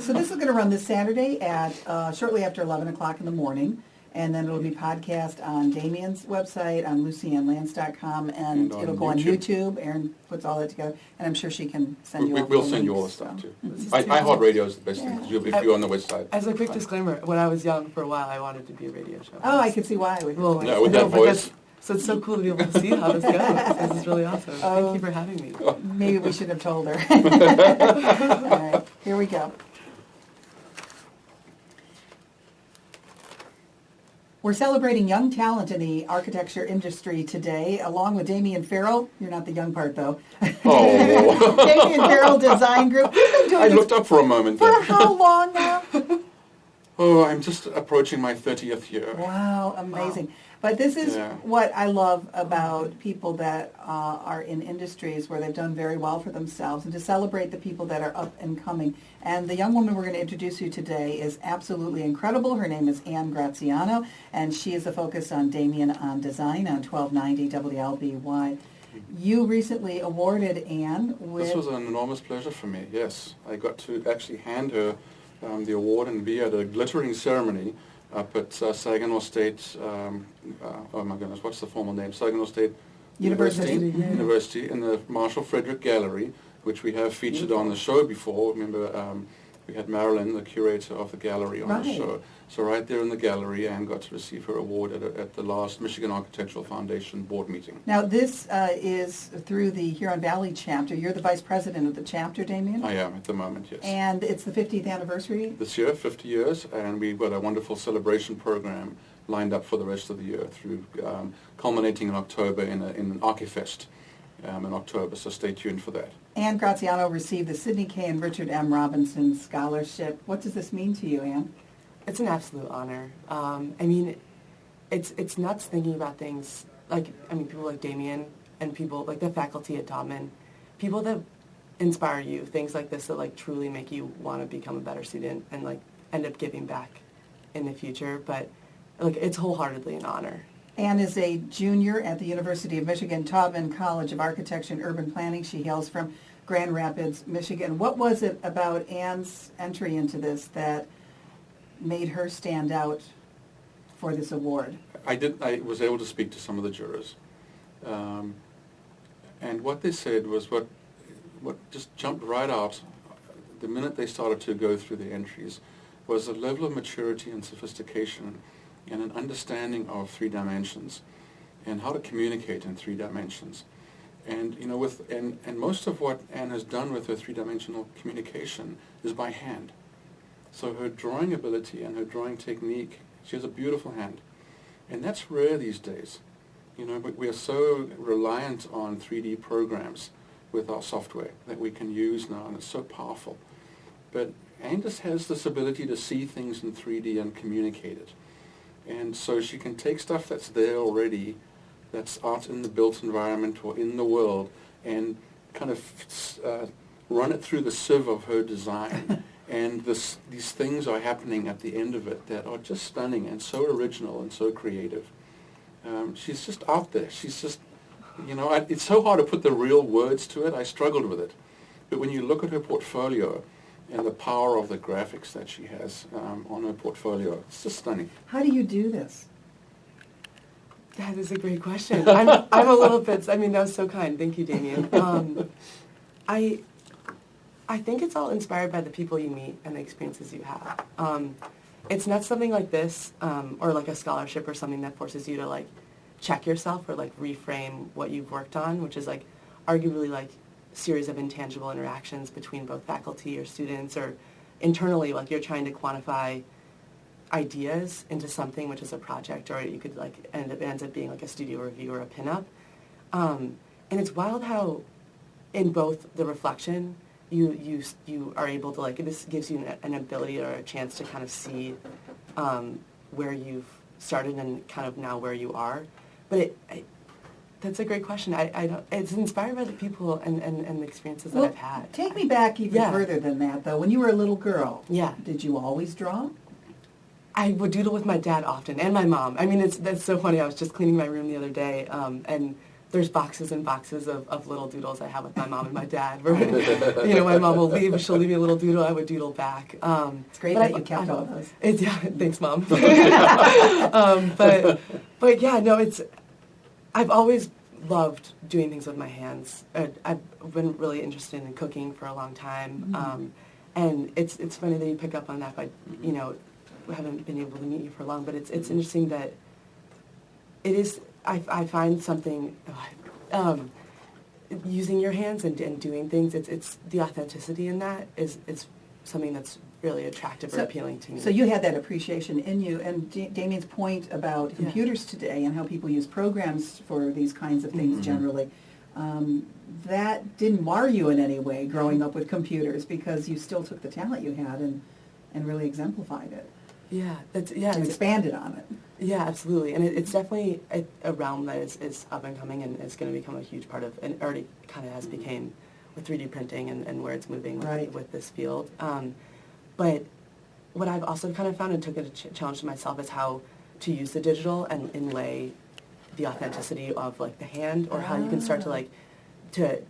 So this is going to run this Saturday at shortly after 11 o'clock in the morning. And then it'll be podcast on Damian's website, on LucyAnnLance.com, and it'll go on YouTube. Erin puts all that together, and I'm sure she can send you all the We'll send you all the stuff, too. iHeartRadio is the best thing, because if you're on the website. As a quick disclaimer, when I was young, for a while, I wanted to be a radio show. Oh, I can see why. With that voice. So it's so cool to be able to see how this goes. This is really awesome. Thank you for having me. Maybe we should have told her. All right, here we go. We're celebrating young talent in the architecture industry today, along with Damian Farrell. You're not the young part, though. Oh. Damian Farrell Design Group. I looked up for a moment there. For how long now? Oh, I'm just approaching my 30th year. Wow, amazing. Wow. But this is what I love about people that are in industries where they've done very well for themselves, and to celebrate the people that are up and coming. And the young woman we're going to introduce you today is absolutely incredible. Her name is Anne Graziano, and she is the focus on Damian on Design on 1290 WLBY. You recently awarded Anne with... This was an enormous pleasure for me, yes. I got to actually hand her the award and be at a glittering ceremony up at Saginaw State, oh my goodness, what's the formal name? Saginaw State University in the Marshall Frederick Gallery, which we have featured on the show before. Remember, we had Marilyn, the curator of the gallery, on the show. So right there in the gallery, Anne got to receive her award at the last Michigan Architectural Foundation board meeting. Now, this is through the Huron Valley Chapter. You're the vice president of the chapter, Damian? I am at the moment, yes. And it's the 50th anniversary? This year, 50 years, and we've got a wonderful celebration program lined up for the rest of the year, through culminating in October in an ArchiFest in October, so stay tuned for that. Anne Graziano received the Sidney K and Richard M. Robinson Scholarship. What does this mean to you, Anne? It's an absolute honor. I mean, it's nuts thinking about things like, people like Damian and people like the faculty at Taubman, people that inspire you, things like this that like truly make you want to become a better student and like end up giving back in the future. But like, it's wholeheartedly an honor. Anne is a junior at the University of Michigan Taubman College of Architecture and Urban Planning. She hails from Grand Rapids, Michigan. What was it about Anne's entry into this that made her stand out for this award? I was able to speak to some of the jurors, and what they said was what just jumped right out the minute they started to go through the entries was a level of maturity and sophistication and an understanding of three dimensions and how to communicate in three dimensions. And and most of what Anne has done with her three-dimensional communication is by hand. So her drawing ability and her drawing technique, she has a beautiful hand. And that's rare these days. We are so reliant on 3D programs with our software that we can use now, and it's so powerful. But Anne just has this ability to see things in 3D and communicate it. And so she can take stuff that's there already, that's out in the built environment or in the world, and kind of run it through the sieve of her design. And these things are happening at the end of it that are just stunning and so original and so creative. She's just out there. She's just, it's so hard to put the real words to it. I struggled with it. But when you look at her portfolio and the power of the graphics that she has on her portfolio, it's just stunning. How do you do this? That is a great question. I'm a little bit, that was so kind. Thank you, Damian. I think it's all inspired by the people you meet and the experiences you have. It's not something like this, or like a scholarship or something that forces you to like check yourself or like reframe what you've worked on, which is like arguably like series of intangible interactions between both faculty or students, or internally like you're trying to quantify ideas into something which is a project, or you could like ends up being like a studio review or a pinup. And it's wild how in both the reflection you are able to like, this gives you an ability or a chance to kind of see where you've started and kind of now where you are. But that's a great question. I don't. It's inspired by the people and the experiences that I've had. Take me back even further than that, though. When you were a little girl, did you always draw? I would doodle with my dad often, and my mom. That's so funny. I was just cleaning my room the other day, and there's boxes and boxes of little doodles I have with my mom and my dad. Where, my mom will leave, she'll leave me a little doodle, I would doodle back. It's great that you kept all those. Thanks, Mom. But yeah, no, I've always loved doing things with my hands. I've been really interested in cooking for a long time. And it's funny that you pick up on that, but, we haven't been able to meet you for long, but it's interesting that it is, I find something, using your hands and doing things, it's the authenticity in that is something that's really attractive or appealing to me. So you had that appreciation in you, and Damian's point about computers today and how people use programs for these kinds of things generally, that didn't mar you in any way growing up with computers, because you still took the talent you had and really exemplified it. Yeah, and expanded on it. Yeah, absolutely, and it's definitely a realm that is up and coming, and it's going to become a huge part of, and already kind of has became with 3D printing and where it's moving with this field. But what I've also kind of found and took a challenge to myself is how to use the digital and inlay the authenticity of like the hand, or how you can start to like to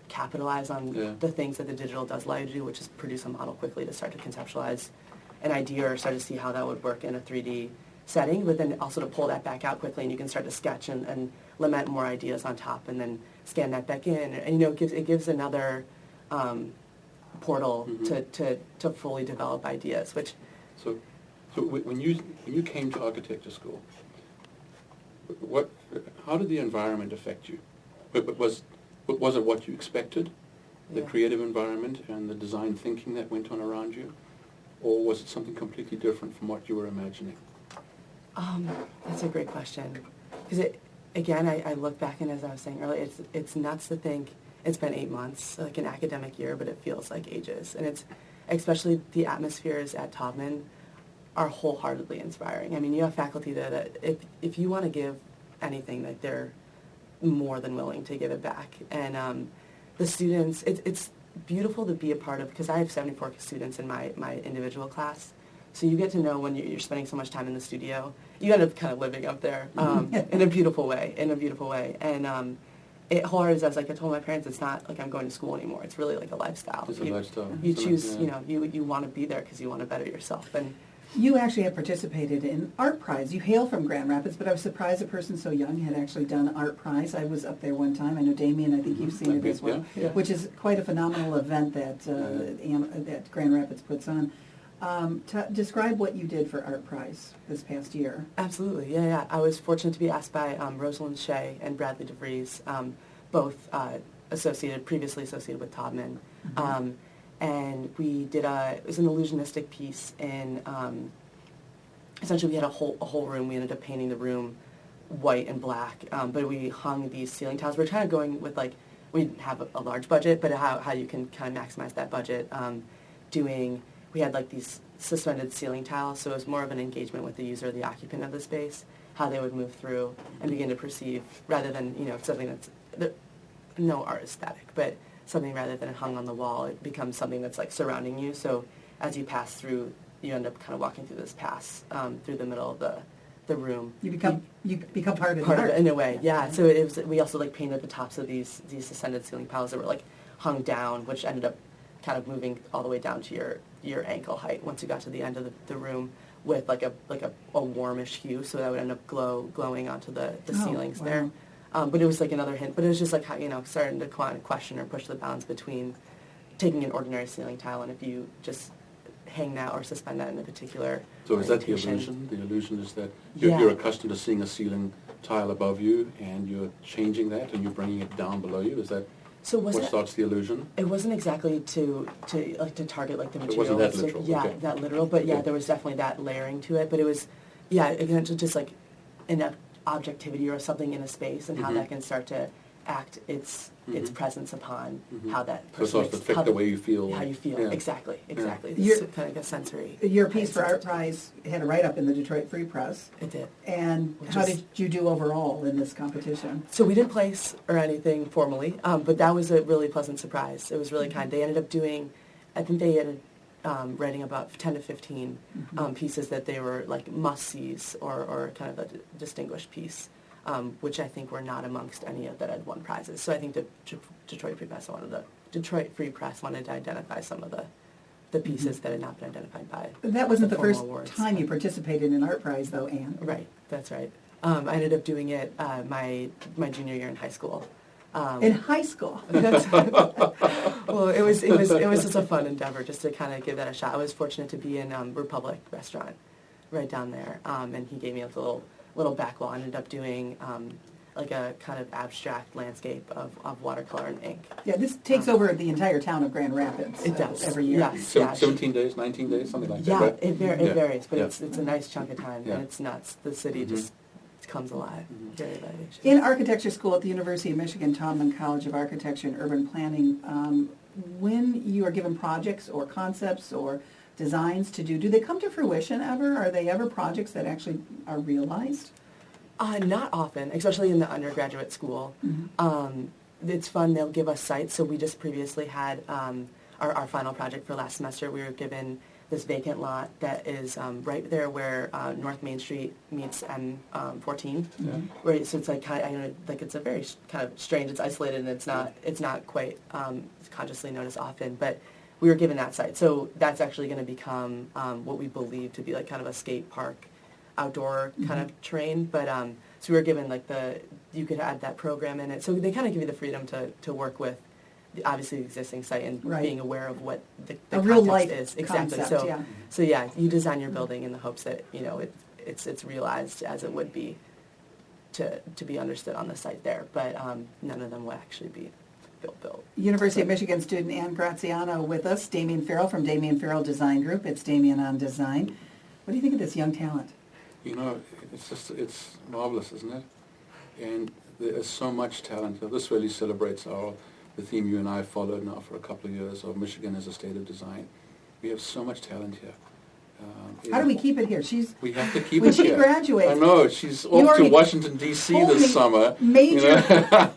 capitalize on the things that the digital does allow you to do, which is produce a model quickly to start to conceptualize an idea or start to see how that would work in a 3D setting, but then also to pull that back out quickly, and you can start to sketch and lament more ideas on top, and then scan that back in, and it gives another portal to fully develop ideas. Which so when you came to architecture school, how did the environment affect you? Was it what you expected, the creative environment and the design thinking that went on around you? Or was it something completely different from what you were imagining? That's a great question. Because I look back, and as I was saying earlier, it's nuts to think it's been 8 months, like an academic year, but it feels like ages. And it's, especially the atmospheres at Taubman are wholeheartedly inspiring. I mean, you have faculty that if you want to give anything, that they're more than willing to give it back. And the students, it's beautiful to be a part of, because I have 74 students in my individual class, so you get to know when you're spending so much time in the studio, you end up kind of living up there in a beautiful way, and it wholeheartedly, as like I told my parents, it's not like I'm going to school anymore, it's really like a lifestyle. It's a lifestyle. You choose, you want to be there because you want to better yourself. And you actually have participated in Art Prize. You hail from Grand Rapids, but I was surprised a person so young had actually done Art Prize. I was up there one time. I know Damian, I think you've seen it as well, which is quite a phenomenal event that that Grand Rapids puts on. Describe what you did for Art Prize this past year. Absolutely, yeah. I was fortunate to be asked by Rosalind Shea and Bradley DeVries, both previously associated with Taubman. And we did it was an illusionistic piece in, essentially we had a whole room. We ended up painting the room white and black, but we hung these ceiling tiles. We're kind of going with like, we didn't have a large budget, but how you can kind of maximize that budget. We had like these suspended ceiling tiles, so it was more of an engagement with the user, the occupant of the space, how they would move through and begin to perceive, rather than, something that's, no art is static, but something rather than hung on the wall, it becomes something that's like surrounding you. So as you pass through, you end up kind of walking through this pass through the middle of the room. You become part of it in a way, yeah. So we also like painted the tops of these suspended ceiling piles that were like hung down, which ended up kind of moving all the way down to your ankle height once you got to the end of the room, with like a warmish hue, so that would end up glowing onto the ceilings there. But it was like another hint. But it was just like how, starting to question or push the bounds between taking an ordinary ceiling tile and if you just hang that or suspend that in a particular So is that the illusion? The illusion is that you're accustomed to seeing a ceiling tile above you, and you're changing that and you're bringing it down below you. Is that what starts the illusion? It wasn't exactly to target like the material. It wasn't that literal. That literal. But there was definitely that layering to it. But it was, again, just like an objectivity or something in a space, and how that can start to act its presence upon how that so it starts to affect the way you feel. How you feel. Yeah. Exactly. Yeah. It's kind of a sensory. Your piece for Art Prize had a write-up in the Detroit Free Press. It did. And how did you do overall in this competition? So we didn't place or anything formally, but that was a really pleasant surprise. It was really kind. They ended up doing, I think they ended writing about 10 to 15 pieces that they were like must-sees or kind of a distinguished piece. which I think were not amongst any of that had won prizes. So I think Detroit Free Press wanted to identify some of the pieces that had not been identified by That wasn't the first awards. time you participated in an art prize, though, Anne. Right, that's right. I ended up doing it my junior year in high school. In high school? Well, it was just a fun endeavor just to kind of give that a shot. I was fortunate to be in Republic Restaurant right down there, and he gave me a little back wall. I ended up doing like a kind of abstract landscape of watercolor and ink. Yeah, this takes over the entire town of Grand Rapids. It does. Every year. Yes. Yeah. 17 days, 19 days, something like Yeah, that, right? it varies, but it's a nice chunk of time, Yeah. and it's nuts. The city just comes alive. Very vivacious. In architecture school at the University of Michigan Taubman College of Architecture and Urban Planning, when you are given projects or concepts or designs to do they come to fruition ever? Are they ever projects that actually are realized? Not often, especially in the undergraduate school. It's fun. They'll give us sites. So we just previously had our final project for last semester. We were given this vacant lot that is right there where North Main Street meets M14. Right, so it's like it's a very kind of strange. It's isolated and it's not quite consciously noticed often, but we were given that site. So that's actually going to become what we believe to be like kind of a skate park, outdoor kind of terrain. But so we were given you could add that program in it. So they kind of give you the freedom to work with obviously the existing site and being aware of what the real context life is. Exactly. Concept, So you design your building in the hopes that it's realized as it would be to be understood on the site there. But none of them will actually be built. University of Michigan student Anne Graziano with us, Damian Farrell from Damian Farrell Design Group. It's Damian on Design. What do you think of this young talent? It's marvelous, isn't it? And there is so much talent. This really celebrates the theme you and I followed now for a couple of years of Michigan as a state of design. We have so much talent here. How do we keep it here? We have to keep when it here. she graduates. I know. She's off to Washington, D.C. this summer. Major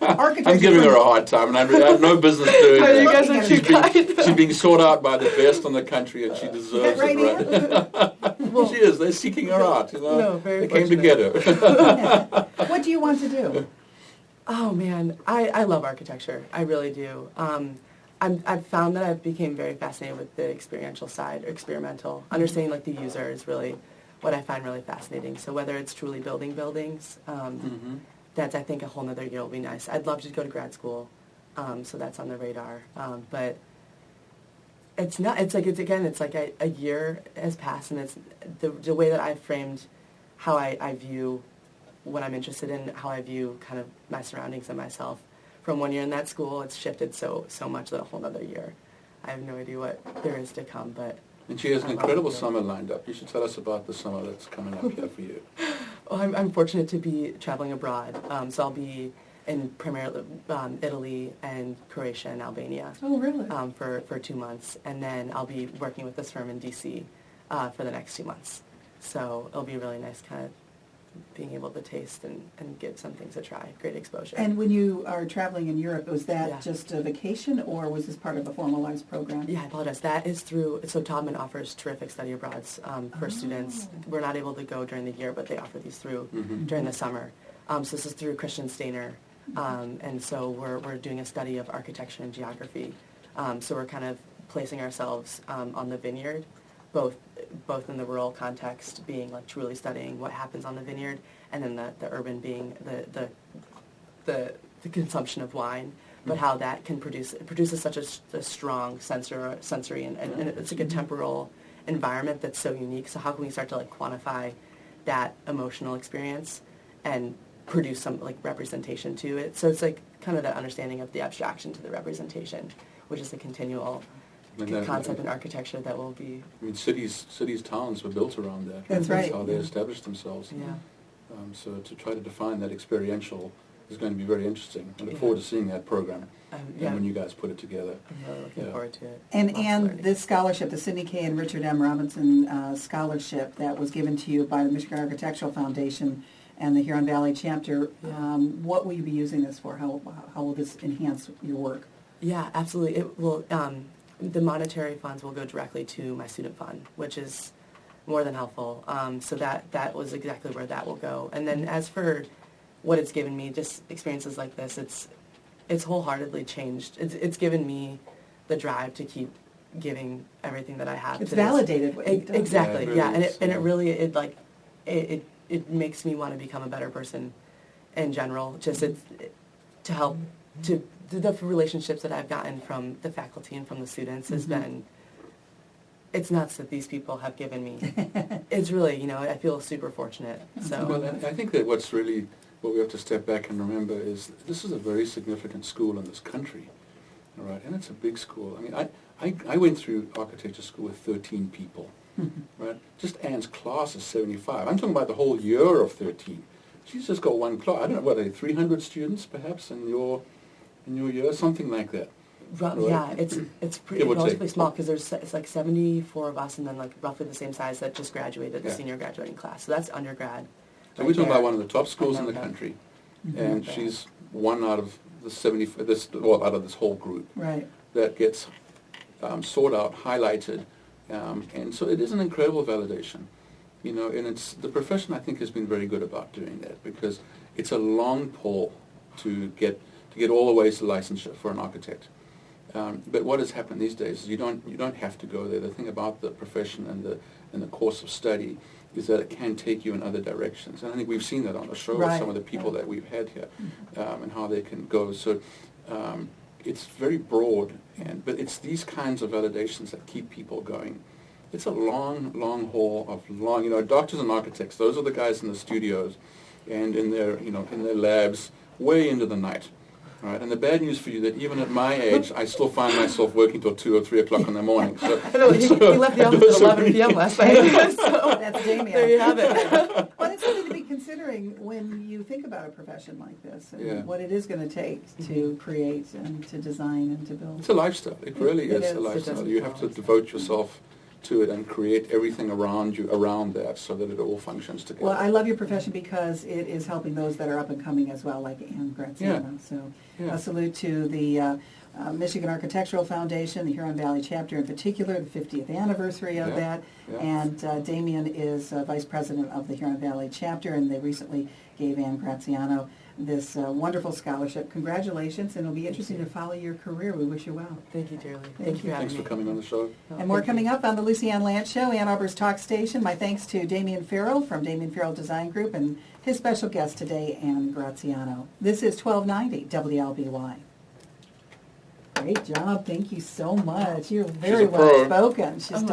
architecture. I'm giving her a hard time, and I have no business doing You that. guys are too kind. She's being sought out by the best in the country, and she deserves right, it. Right? She is. They're seeking her out. No, very they came to get her. What do you want to do? Oh man, I love architecture. I really do. I've found that I've become very fascinated with the experiential side, or experimental. Understanding the user is really what I find really fascinating. So whether it's truly building buildings, that's I think a whole nother year will be nice. I'd love to go to grad school, so that's on the radar. But it's not. It's like a year has passed, and it's the way that I've framed how I view what I'm interested in, how I view kind of my surroundings and myself. From 1 year in that school, it's shifted so much that a whole other year. I have no idea what there is to come, but... And she has an incredible summer lined up. You should tell us about the summer that's coming up here for you. Well, I'm fortunate to be traveling abroad, so I'll be in primarily Italy and Croatia and Albania. Oh, really? For 2 months, and then I'll be working with this firm in D.C. For the next 2 months. So it'll be really nice kind of being able to taste and give some things a try. Great exposure. And when you are traveling in Europe, was that Yeah. just a vacation, or was this part of a formalized program? Yeah, I apologize. That is through, so Taubman offers terrific study abroads for students. We're not able to go during the year, but they offer these through during the summer. So this is through Christian Stainer. And so we're doing a study of architecture and geography. So we're kind of placing ourselves on the vineyard, both in the rural context, being truly studying what happens on the vineyard, and then the urban being the consumption of wine, but how that can produces such a strong sensory and it's like a temporal environment that's so unique. So how can we start to quantify that emotional experience and produce some representation to it? So it's kind of that understanding of the abstraction to the representation, which is a continual concept in architecture that will be... I mean, cities, towns were built around that. That's right. That's how they established themselves. Yeah. So to try to define that experiential is going to be very interesting. I look forward to seeing that program and when you guys put it together. I'm really looking forward to it. And this scholarship, the Sidney K. and Richard M. Robinson Scholarship that was given to you by the Michigan Architectural Foundation and the Huron Valley Chapter, what will you be using this for? How will this enhance your work? Yeah, absolutely. It will. The monetary funds will go directly to my student fund, which is more than helpful. So that was exactly where that will go. And then as for what it's given me, just experiences like this, it's wholeheartely changed. It's given me the drive to keep giving everything that I have. It's validated what you've done. Exactly, Yeah, it really is, and it really, it makes me want to become a better person in general, just to help, to the relationships that I've gotten from the faculty and from the students has been, it's nuts that these people have given me. It's really, I feel super fortunate. So. Well, and I think that what we have to step back and remember is this is a very significant school in this country, all right? And it's a big school. I mean, I went through architecture school with 13 people, right? Just Anne's class is 75. I'm talking about the whole year of 13. She's just got one class. I don't know, what, 300 students perhaps in your year, something like that. Right. Yeah, it's pretty relatively small because it's like 74 of us, and then like roughly the same size that just graduated, the senior graduating class. So that's undergrad. So we're talking about one of the top schools in the country, and she's one out of the out of this whole group that gets sought out, highlighted, and so it is an incredible validation, and it's the profession I think has been very good about doing that because it's a long pull to get all the way to licensure for an architect. But what has happened these days is you don't have to go there. The thing about the profession and the course of study is that it can take you in other directions. And I think we've seen that on the show with some of the people that we've had here and how they can go. So it's very broad, but it's these kinds of validations that keep people going. It's a long, long haul of doctors and architects. Those are the guys in the studios and in their labs way into the night. Right, and the bad news for you that even at my age, I still find myself working till 2 or 3 o'clock in the morning. So, I know, he left the office at 11 p.m. last night. So that's Damian. There you have it. Well, it's something to be considering when you think about a profession like this and what it is going to take to create and to design and to build. It's a lifestyle. It really is a lifestyle. You have to devote yourself to it and create everything around that so that it all functions together. Well, I love your profession because it is helping those that are up and coming as well, like Anne Graziano. So a salute to the Michigan Architectural Foundation, the Huron Valley Chapter in particular, the 50th anniversary of that. And Damian is Vice President of the Huron Valley Chapter, and they recently gave Anne Graziano this wonderful scholarship. Congratulations, and it'll be interesting to follow your career. We wish you well. Thank you dearly. Thank you for having me. Thanks for coming on the show. And more coming up on the Lucy Ann Lance Show, Ann Arbor's Talk Station. My thanks to Damian Farrell from Damian Farrell Design Group and his special guest today, Anne Graziano. This is 1290 WLBY. Great job. Thank you so much. You're very well spoken. She's darling.